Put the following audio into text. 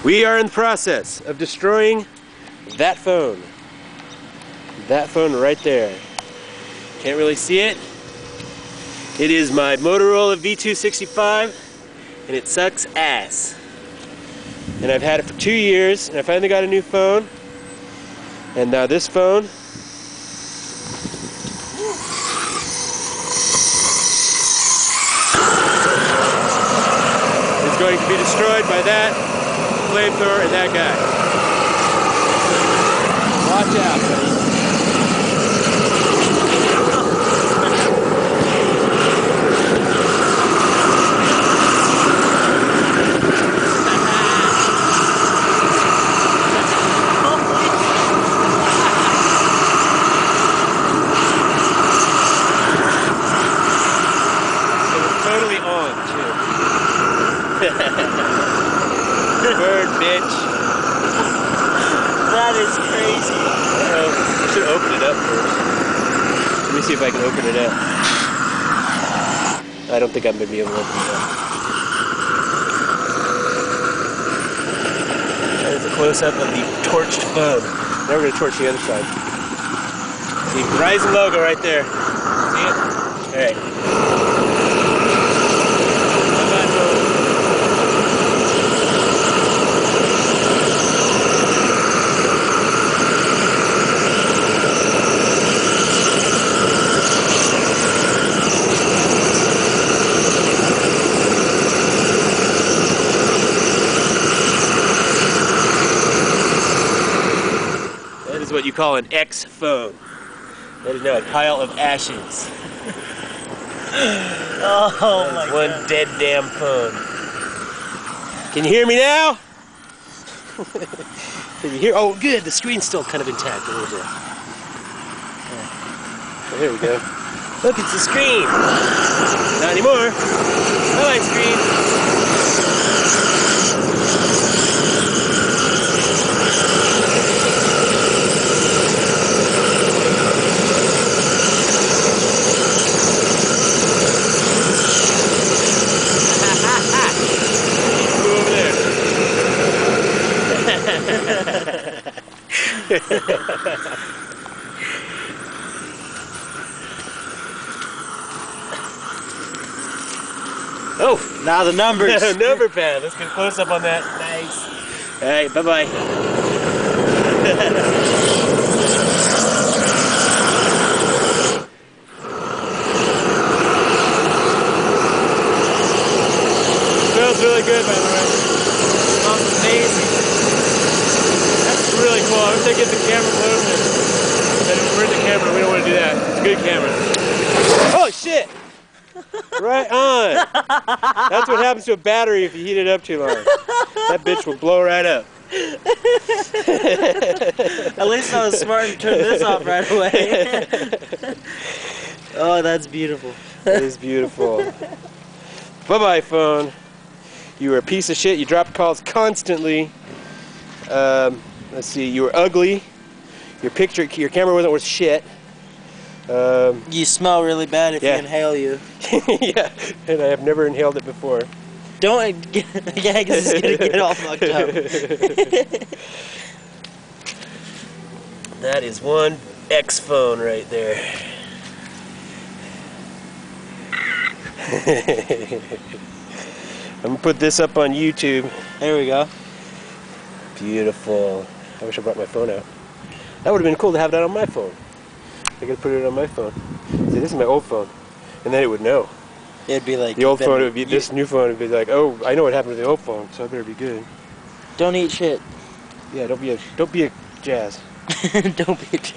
We are in the process of destroying that phone. That phone right there. Can't really see it. It is my Motorola V265 and it sucks ass. And I've had it for 2 years and I finally got a new phone. And now this phone is going to be destroyed by that flamethrower and that guy. Watch out, buddy. Totally on, too. Bird, bitch. That is crazy. I should open it up first. Let me see if I can open it up. I don't think I'm going to be able to open it up. That is a close-up of the torched phone. Now we're going to torch the other side. See, Verizon logo right there. See it? Alright. That is what you call an X phone. That is now a pile of ashes. Oh my God. One dead damn phone. Can you hear me now? Can you hear? Oh, good. The screen's still kind of intact a little bit. Oh, there we go. Look, it's the screen. Not anymore. Bye-bye, screen. Oh, now the numbers. Number pad. Let's get a close up on that. Nice. All right, bye-bye. Smells really good, by the way. Smells amazing. That's really cool. I'm gonna get the camera close and we're in the camera. We don't want to do that. It's a good camera. Oh shit! Right on. That's what happens to a battery if you heat it up too long. That bitch will blow right up. At least I was smart and turned this off right away. Oh, that's beautiful. That is beautiful. Bye-bye, phone. You were a piece of shit. You dropped calls constantly. Let's see. You were ugly. Your camera wasn't worth shit. You smell really bad if you inhale you. Yeah, and I have never inhaled it before. Don't, yeah, because it's going to get all fucked up. That is one X phone right there. I'm going to put this up on YouTube. There we go. Beautiful. I wish I brought my phone out. That would have been cool to have that on my phone. I gotta put it on my phone. See, this is my old phone. And then it would know. It'd be like... The old phone would be, this new phone would be like, oh, I know what happened to the old phone, so I better be good. Don't eat shit. Yeah, don't be a jazz. Don't be a jazz.